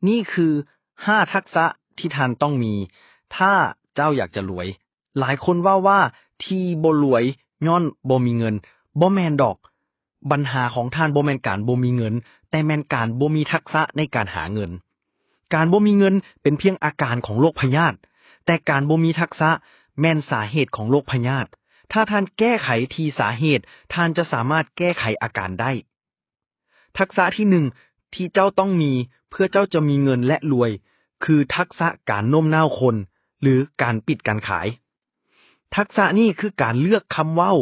นี่คือ5ทักษะที่ท่านต้องมีถ้าเจ้าอยากจะรวยหลายคนว่าที่บ่รวยย้อนบ่มีเงินบ่แม่นดอกปัญหาของท่านบ่แม่นการบ่มีเงินแต่แม่นการบ่มีทักษะในการหาเงินการบ่มีเงินเป็นเพียงอาการของโรคพยาธิแต่การบ่มีทักษะแม่นสาเหตุของโรคพยาธิถ้าท่านแก้ไขที่สาเหตุท่านจะสามารถแก้ไขอาการได้ทักษะที่1ที่เจ้าต้องมีเพื่อเจ้าจะมีเงินและรวยคือทักษะการโน้มน้าวคนหรือการปิดการขายทักษะนี้คือการเลือกคำเว้า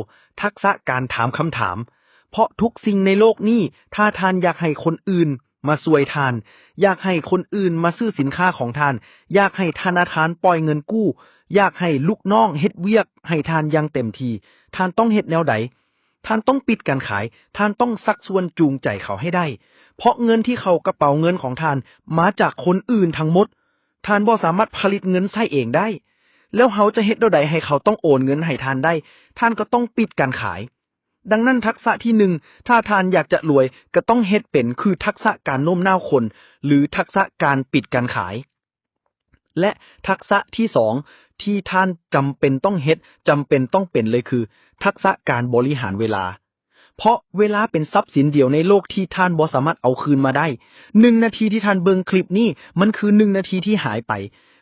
ทักษะการถามคำถามเพราะทุกสิ่งในโลกนี้ถ้าท่านอยากให้คนอื่นมาช่วยท่านอยากให้คนอื่นมาซื้อสินค้าของท่านอยากให้ธนาคารปล่อยเงินกู้อยากให้ลูกน้องเฮ็ดเวียกให้ท่านอย่างเต็มที่ท่านต้องเฮ็ดแนวใดท่านต้องปิดการขายท่านต้องซักชวนจูงใจเขาให้ได้เพราะเงินที่เข้ากระเป๋าเงินของท่านมาจากคนอื่นทั้งหมดท่านบ่สามารถผลิตเงินใช้เองได้แล้วเขาจะเฮ็ดแนวใดให้เขาต้องโอนเงินให้ท่านได้ท่านก็ต้องปิดการขายดังนั้นทักษะที่1ถ้าท่านอยากจะรวยก็ต้องเฮ็ดเป็นคือทักษะการโน้มน้าวคนหรือทักษะการปิดการขายและทักษะที่2ที่ท่านจำเป็นต้องเฮ็ดจำเป็นต้องเป็นเลยคือทักษะการบริหารเวลาเพราะเวลาเป็นทรัพย์สินเดียวในโลกที่ท่านบ่สามารถเอาคืนมาได้1นาทีที่ท่านเบิ่งคลิปนี้มันคือ1นาทีที่หายไป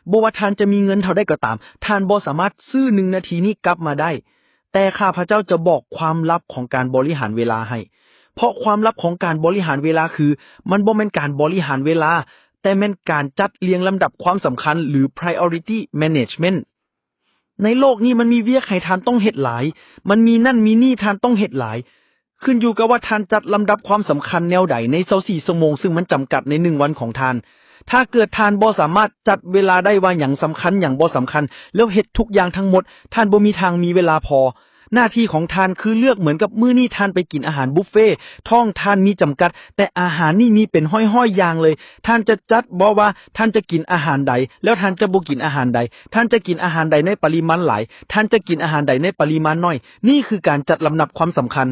บ่ว่าท่านจะมีเงินเท่าใดก็ตามท่านบ่สามารถซื้อ1นาทีนี้กลับมาได้แต่ข้าพเจ้าจะบอกความลับของการบริหารเวลาให้เพราะความลับของการบริหารเวลาคือมันบ่แม่นการบริหารเวลาแต่แม่นการจัดเรียงลำดับความสำคัญหรือ priority management ในโลกนี้มันมีเวียกให้ท่านต้องเฮ็ดหลายมันมีนั่นมีนี่ท่านต้องเฮ็ดหลายขึ้นอยู่กับว่าท่านจัดลำดับความสำคัญแนวใดใน24ชั่วโมงซึ่งมันจำกัดใน1วันของท่านถ้าเกิดท่านบ่สามารถจัดเวลาได้ว่าหยังสำคัญหยังบ่สำคัญแล้วเฮ็ดทุกอย่างทั้งหมดท่านบ่มีทางมีเวลาพอหน้าที่ของท่านคือเลือกเหมือนกับมื้อนี้ท่านไปกินอาหารบุฟเฟ่ท้องท่านมีจำกัดแต่อาหารนี่มีเป็นห้อยๆอย่างเลยท่านจะจัดบ่ว่าท่านจะกินอาหารใดแล้วท่านจะบ่กินอาหารใดท่านจะกินอาหารใดในปริมาณหลายท่านจะกินอาหารใดในปริมาณน้อยนี่คือการจัดลำดับความสำคัญ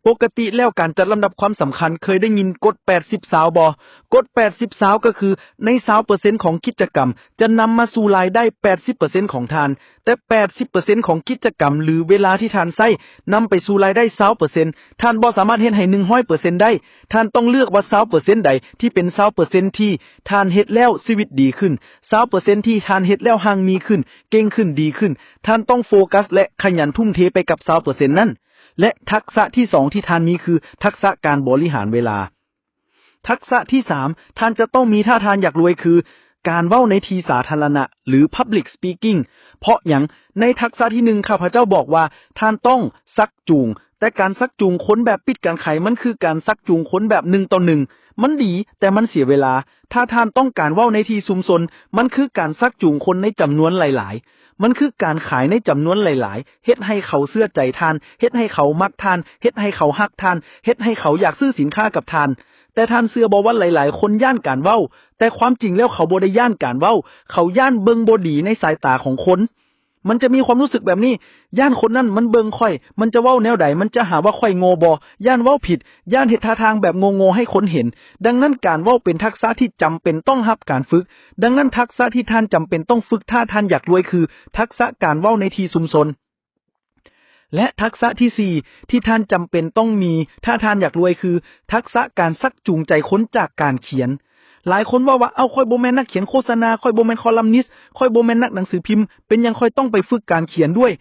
ปกติแล้วการจัดลำดับความสำคัญเคยได้ยินกฎ80 สาวบ่กฎ80 สาวก็คือใน 20% ของกิจกรรมจะนำมาสู่รายได้ 80% ของท่านแต่ 80% ของกิจกรรมหรือเวลาที่ท่านใช้นำไปสู่รายได้ 20% ท่านบ่สามารถเฮ็ดให้ 100% ได้ท่านต้องเลือกว่า 20% ใดที่เป็น 20% ที่ท่านเฮ็ดแล้วชีวิตดีขึ้น 20% ที่ท่านเฮ็ดแล้วห่างมีขึ้นเก่งขึ้นดีขึ้นท่านต้องโฟกัสและขยันทุ่มเทไปกับ 20% นั้นและทักษะที่2ที่ท่านมีคือทักษะการบริหารเวลาทักษะที่3ท่านจะต้องมีถ้าท่านอยากรวยคือการเว้าในที่สาธารณะหรือ public speaking เพราะอย่างในทักษะที่1ข้าพเจ้าบอกว่าท่านต้องซักจูงแต่การซักจูงคนแบบปิดการขายมันคือการซักจูงคนแบบ1 ต่อ 1มันดีแต่มันเสียเวลาถ้าท่านต้องการเว้าในที่ชุมชนมันคือการซักจูงคนในจำนวนหลายๆมันคือการขายในจำนวนหลายๆเฮ็ดให้เขาเชื่อใจท่านเฮ็ดให้เขามักท่านเฮ็ดให้เขาฮักท่านเฮ็ดให้เขาอยากซื้อสินค้ากับท่านแต่ท่านเชื่อบ่ว่าหลายๆคนย่านการเว้าแต่ความจริงแล้วเขาบ่ได้ย่านการเว้าเขาย่านเบิ่งบ่ดีในสายตาของคนมันจะมีความรู้สึกแบบนี้ย่านคนนั้นมันเบิ่งค่อยมันจะเว้าแนวใดมันจะหาว่าค่อยโง่บ่ย่านเว้าผิดย่านเฮ็ดท่าทางแบบโง่ๆให้คนเห็นดังนั้นการเว้าเป็นทักษะที่จำเป็นต้องรับการฝึกดังนั้นทักษะที่ท่านจำเป็นต้องฝึกถ้าท่านอยากรวยคือทักษะการเว้าในที่ชุมชนและทักษะที่4ที่ท่านจำเป็นต้องมีถ้าท่านอยากรวยคือทักษะการชักจูงใจคนจากการเขียนหลายคนว่าเอาค่อยบ่แม่นนักเขียนโฆษณาค่อยบ่แม่นคอลัมนิสต์ค่อยบ่แม่นนักหนังสือพิมพ์เป็นหยังค่อยต้องไปฝึกการเขียนด้วย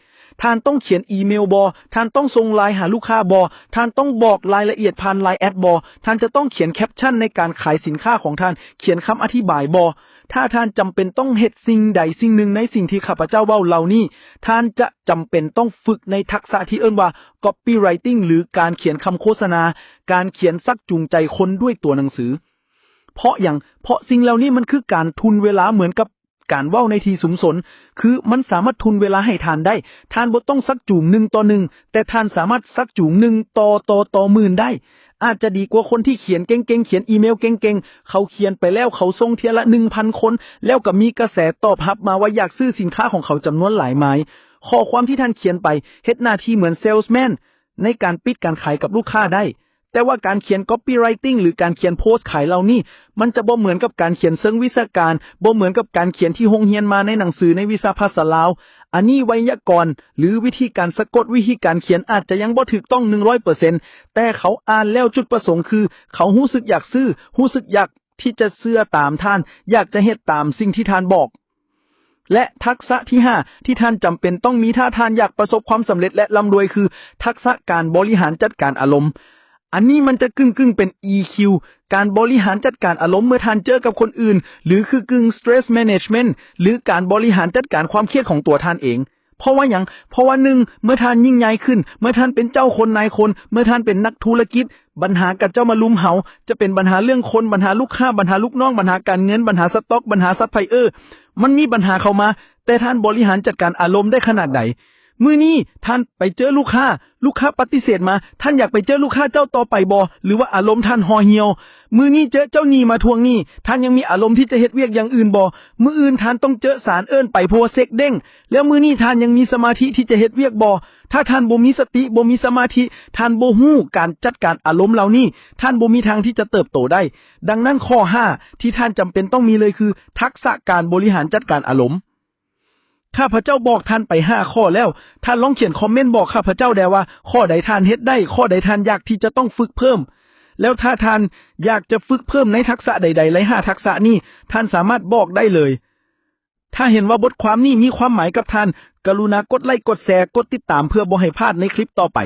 ท่านต้องเขียนอีเมลบ่ท่านต้องส่งไลน์หาลูกค้าบ่ท่านต้องบอกรายละเอียดผ่าน LINE แอดบ่ท่านจะต้องเขียนแคปชั่นในการขายสินค้าของท่านเขียนคำอธิบายบ่ถ้าท่านจำเป็นต้องเฮ็ดสิ่งใดสิ่งหนึ่งในสิ่งที่ข้าพเจ้าเว้าเหล่านี้ท่านจะจำเป็นต้องฝึกในทักษะที่เอิ้นว่า copywriting หรือการเขียนคำโฆษณาการเขียนชักจูงใจคนด้วยตัวหนังสือเพราะสิ่งเหล่านี้มันคือการทุนเวลาเหมือนกับการเว้าในที่สุมสนคือมันสามารถทุนเวลาให้ท่านได้ท่านบ่ต้องซักจูง1 ต่อ 1แต่ท่านสามารถซักจูง1 ต่อหมื่นได้อาจจะดีกว่าคนที่เขียนเก่งๆเขียนอีเมลเก่งๆเขาเขียนไปแล้วเขาส่งเที่ยละ 1,000 คนแล้วก็มีกระแสตอบรับมาว่าอยากซื้อสินค้าของเขาจำนวนหลายหมายข้อความที่ท่านเขียนไปเฮ็ดหน้าที่เหมือนเซลส์แมนในการปิดการขายกับลูกค้าได้ แต่ว่าการเขียน copywriting หรือการเขียนโพสต์ขายเรานี่มันจะบ่เหมือนกับการเขียนเชิงวิชาการบ่เหมือนกับการเขียนที่โรงเรียนมาในหนังสือในวิชาภาษาลาวอันนี้ไวยากรณ์หรือวิธีการสะกดวิธีการเขียนอาจจะยังบ่ถูกต้อง 100% แต่เขาอ่านแล้วจุดประสงค์คือเขารู้สึกอยากซื้อรู้สึกอยากที่จะเชื่อตามท่านอยากจะเฮ็ดตามสิ่งที่ท่านบอกและทักษะที่5ที่ท่านจำเป็นต้องมีถ้าท่านอยากประสบความสำเร็จและร่ำรวยคือทักษะการบริหารจัดการอารมณ์อันนี้มันจะกึ่งเป็น EQ การบริหารจัดการอารมณ์เมื่อท่านเจอกับคนอื่นหรือคือกึ่ง stress management หรือการบริหารจัดการความเครียดของตัวท่านเองเพราะว่าหยังเพราะว่า1เมื่อท่านยิ่งใหญ่ขึ้นเมื่อท่านเป็นเจ้าคนนายคนเมื่อท่านเป็นนักธุรกิจปัญหากับเจ้ามาลุมเฮาจะเป็นปัญหาเรื่องคนปัญหาลูกค้าปัญหาลูกน้องปัญหาการเงินปัญหาสต็อกปัญหาซัพพลายเออร์มันมีปัญหาเข้ามาแต่ท่านบริหารจัดการอารมณ์ได้ขนาดใดมื้อนี้ท่านไปเจอลูกค้าปฏิเสธมาท่านอยากไปเจอลูกค้าเจ้าต่อไปบ่หรือว่าอารมณ์ท่านห่อเหี่ยวมื้อนี้เจอเจ้าหนี้มาทวงหนี้ท่านยังมีอารมณ์ที่จะเฮ็ดเวียกอย่างอื่นบ่มื้ออื่นท่านต้องเจอศาลเอิ้นไปโพเซกเด้งแล้วมื้อนี้ท่านยังมีสมาธิที่จะเฮ็ดเวียกบ่ถ้าท่านบ่มีสติบ่มีสมาธิท่านบ่ฮู้การจัดการอารมณ์เหล่านี้ท่านบ่มีทางที่จะเติบโตได้ดังนั้นข้อ5ที่ท่านจำเป็นต้องมีเลยคือทักษะการบริหารจัดการอารมณ์ข้าพเจ้าบอกท่านไป5ข้อแล้วท่านลองเขียนคอมเมนต์บอกข้าพเจ้าได้ว่าข้อใดท่านเฮ็ดได้ข้อใดท่านอยากที่จะต้องฝึกเพิ่มแล้วถ้าท่านอยากจะฝึกเพิ่มในทักษะใดๆใน5ทักษะนี้ท่านสามารถบอกได้เลยถ้าเห็นว่าบทความนี้มีความหมายกับท่านกรุณากดไลค์กดแชร์กดติดตามเพื่อบ่ให้พลาดในคลิปต่อไป